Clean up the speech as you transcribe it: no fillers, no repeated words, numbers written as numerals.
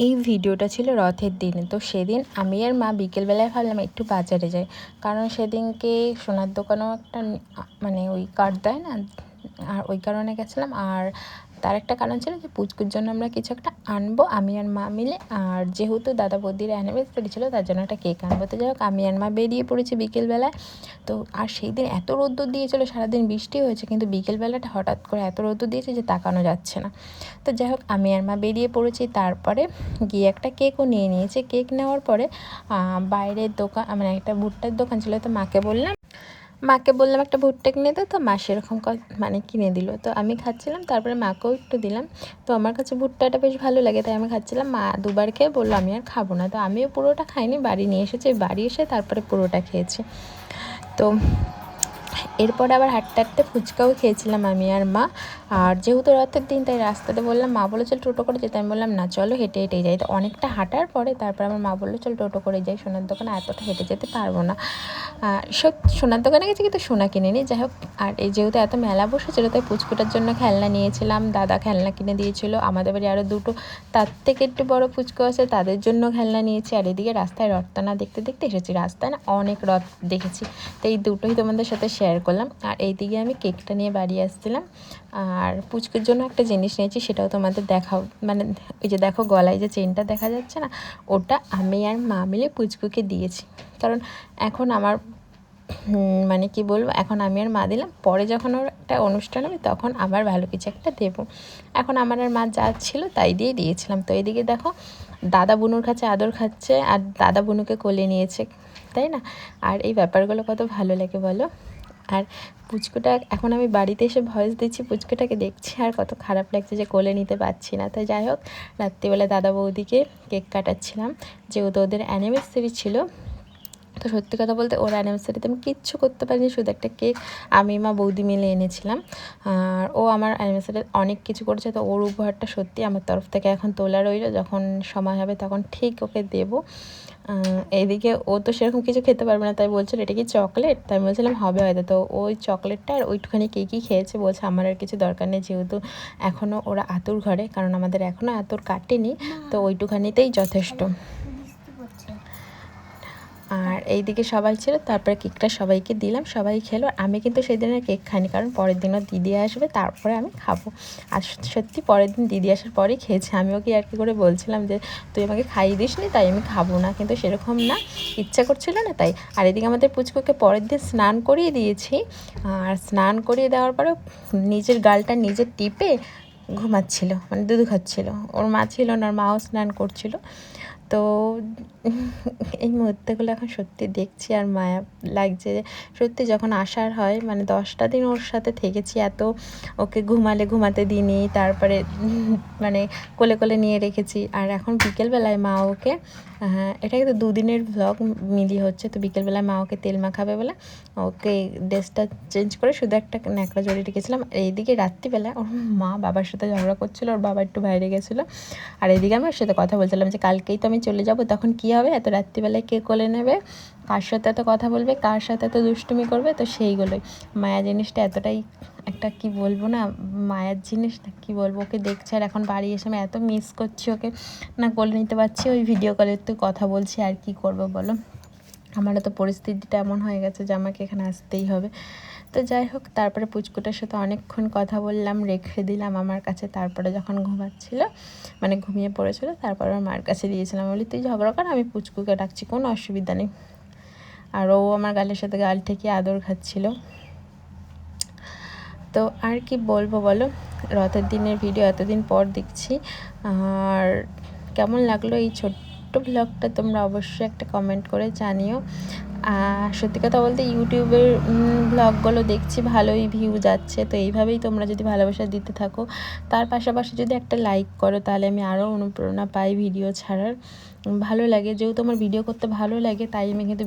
এই ভিডিওটা ছিল রথের দিনে। তো সেদিন আমি আর মা বিকেলবেলায় ভাবলাম একটু বাজারে যাই, কারণ সেদিনকে সোনার দোকানেও একটা মানে ওই কার্ড দেয় না, আর ওই কারণে গেছিলাম। আর তার একটা কারণ ছিল যে পুচকুর জন্য আমরা কিছু একটা আনবো আমি আর মা মিলে, আর যেহেতু দাদা বৌদির অ্যানিভার্সারি ছিল তার জন্য একটা কেক আনবো। তো যাই হোক আমি আর মা বেরিয়ে পড়েছি বিকেলবেলায়। তো আর সেই দিন এত রোদ্দুর দিয়েছিল, সারাদিন বৃষ্টি হয়েছে, কিন্তু বিকেলবেলাটা হঠাৎ করে এত রোদ্দুর দিয়েছে যে তাকানো যাচ্ছে না। তো যাই হোক আমি আর মা বেরিয়ে পড়েছি। তারপরে গিয়ে একটা কেকও নিয়ে নিয়েছি। কেক নেওয়ার পরে বাইরের দোকান মানে একটা ভুট্টার দোকান ছিল, তো মাকে বললাম একটা ভুট্টা কিনে দাও। তো মা সেরকম মানে কিনে দিল। তো আমি খাচ্ছিলাম, তারপরে মাকেও একটু দিলাম। তো আমার কাছে ভুট্টাটা বেশ ভালো লাগে, তাই আমি খাচ্ছিলাম। মা দুবার খেয়ে বললো আমি আর খাবো না। তো আমিও পুরোটা খাইনি, বাড়ি নিয়ে এসেছি। বাড়ি এসে তারপরে পুরোটা খেয়েছি। তো এরপরে আবার হাঁটতে হাঁটতে ফুচকাও খেয়েছিলাম আমি আর মা। আর যেহেতু রথের দিন তাই রাস্তাতে বললাম, মা বলে চল টোটো করে যেতে, আমি বললাম না চলো হেঁটে হেঁটেই যাই। তো অনেকটা হাঁটার পরে তারপর আমার মা বললো চল টোটো করে যাই, সোনার দোকানে এতটা হেঁটে যেতে পারবো না। সোনার দোকানে গেছি কিন্তু সোনা কিনে নিই। যাই হোক, আর এই যেহেতু এত মেলা বসেছিলো তাই পুচকুটার জন্য খেলনা নিয়েছিলাম। দাদা খেলনা কিনে দিয়েছিলো। আমাদের বাড়ি আরও দুটো তার থেকে একটু বড় পুচকু আছে, তাদের জন্য খেলনা নিয়েছি। আর এদিকে রাস্তায় রথটা না দেখতে দেখতে এসেছি। রাস্তায় না অনেক রথ দেখেছি, তো এই দুটোই তোমাদের সাথে শেয়ার করলাম। আর এইদিকে আমি কেকটা নিয়ে বাড়ি আসছিলাম। আর পুচকুর জন্য একটা জিনিস নিয়েছি, সেটাও তোমাদের দেখাও। মানে ওই যে দেখো গলায় যে চেনটা দেখা যাচ্ছে না, ওটা আমি আর মা মিলে পুচকুকে দিয়েছি। কারণ এখন আমার মানে কি বলবো, এখন আমি আর মা দিলাম, পরে যখন ওর একটা অনুষ্ঠান হবে তখন আবার ভালো কিছু একটা দেবো। এখন আমার আর মা যা ছিল তাই দিয়ে দিয়েছিলাম। তো এদিকে দেখো দাদা বুনুর কাছে আদর খাচ্ছে, আর দাদা বুনুকে কোলে নিয়েছে, তাই না? আর এই ব্যাপারগুলো কত ভালো লাগে বলো। আর পুচকুটা এখন আমি বাড়িতে এসে ভয়েস দিচ্ছি, পুচকুটাকে দেখছি আর কত খারাপ লাগছে যে কোলে নিতে পারছি না। তাই যাই হোক, রাত্রিবেলা দাদা বৌদিকে কেক কাটাচ্ছিলাম, যেহেতু ওদের অ্যানিভার্সারি ছিল। তো সত্যি কথা বলতে ওর অ্যানিভার্সারিতে আমি কিচ্ছু করতে পারিনি, শুধু একটা কেক আমি মা বৌদি মিলে এনেছিলাম। আর ও আমার অ্যানিভার্সারিতে অনেক কিছু করেছে, তো ওর উপহারটা সত্যি আমার তরফ থেকে এখন তোলা রইল, যখন সময় হবে তখন ঠিক ওকে দেবো। এইদিকে ও তো সেরকম কিছু খেতে পারবে না, তাই বলছিল এটা কি চকলেট, তাই বলছিলাম হবে হয়তো। তো ওই চকলেটটা আর ওইটুখানি কেকই খেয়েছে, বলছে আমার আর কিছু দরকার নেই, যেহেতু এখনও ওরা আতুর ঘরে, কারণ আমাদের এখনও আতুর কাটেনি, তো ওইটুখানিতেই যথেষ্ট। আর এইদিকে সবাই ছিল, তারপরে কেকটা সবাইকে দিলাম, সবাই খেলো। আমি কিন্তু সেই দিন আর কেক খাইনি, কারণ পরের দিনও দিদি আসবে, তারপরে আমি খাবো। আর সত্যি পরের দিন দিদি আসার পরেই খেয়েছি। আমি ওকে আর কি করে বলছিলাম যে তুই আমাকে খাইয়ে দিস নি, তাই আমি খাবো না, কিন্তু সেরকম না, ইচ্ছা করছিল না তাই। আর এদিকে আমাদের পুচকুকে পরের দিন স্নান করিয়ে দিয়েছি। আর স্নান করিয়ে দেওয়ার পরেও নিজের গালটা নিজে টিপে ঘুমাচ্ছিল, মানে দুধু খাচ্ছিল। ওর মা ছিল না, ওর মাও স্নান করছিল। তো এই মুহূর্তগুলো এখন সত্যি দেখছি আর মায়া লাগছে। সত্যি যখন আসার হয়, মানে 10টা দিন ওর সাথে থেকেছি, এত ওকে ঘুমাতে দিইনি, তারপরে মানে কোলে কোলে নিয়ে রেখেছি। আর এখন বিকেলবেলায় মা ওকে, এটা কিন্তু 2 দিনের ভ্লগ মিলিয়ে হচ্ছে। তো বিকেলবেলায় মা ওকে তেল মাখাবে বলে ওকে ড্রেসটা চেঞ্জ করে শুধু একটা ন্যাকড়া জড়িয়ে রেখেছিলাম। আর এইদিকে রাত্রিবেলায় ওর মা বাবার সাথে ঝগড়া করছিলো, ওর বাবা একটু বাইরে গেছিলো। আর এদিকে আমি ওর সাথে কথা বলছিলাম যে কালকেই তো আমি চলে যাব, তখন কি হবে, এত রাত্রিবেলায় কে কোলে নেবে, কার সাথে এত কথা বলবে, কার সাথে এত দুষ্টুমি করবে। তো সেইগুলোই মায়া জিনিসটা এতটাই একটা কি বলবো না, মায়ার জিনিস না, কি বলবো। ওকে দেখছি আর এখন বাড়ি এসে আমি এত মিস করছি ওকে, না কোলে নিতে পারছি, ওই ভিডিও কলে তো কথা বলছি, আর কি করব বলো। আমারও তো পরিস্থিতিটা এমন হয়ে গেছে যে আমাকে এখানে আসতেই হবে। তো যাই হোক, তারপরে পুচকুটার সাথে অনেকক্ষণ কথা বললাম, রেখে দিলাম আমার কাছে। তারপরে যখন ঘুমাচ্ছিল, মানে ঘুমিয়ে পড়েছিল, তারপর আমার মার কাছে দিয়েছিলাম। বলি তুই ঝগড়া কর, আমি পুচকুকে ডাকছি, কোনো অসুবিধা নেই। আর ও আমার গালের সাথে গাল ঠেকিয়ে আদর খাচ্ছিল। তো আর কি বলবো বলো, রথের দিনের ভিডিও এতদিন পর দেখছি। আর কেমন লাগলো এই ছোট্ট ব্লগটা, তোমরা অবশ্যই একটা কমেন্ট করে জানিও। সত্যি কথা বলতে ইউটিউবের ব্লগগুলো দেখছি ভালোই ভিউ যাচ্ছে, তো এইভাবেই তোমরা যদি ভালোবাসা দিতে থাকো, তার পাশাপাশি যদি একটা লাইক করো, তাহলে আমি আরও অনুপ্রেরণা পাই ভিডিও ছাড়ার। ভালো লাগে, যেহেতু আমার ভিডিও করতে ভালো লাগে, তাই আমি কিন্তু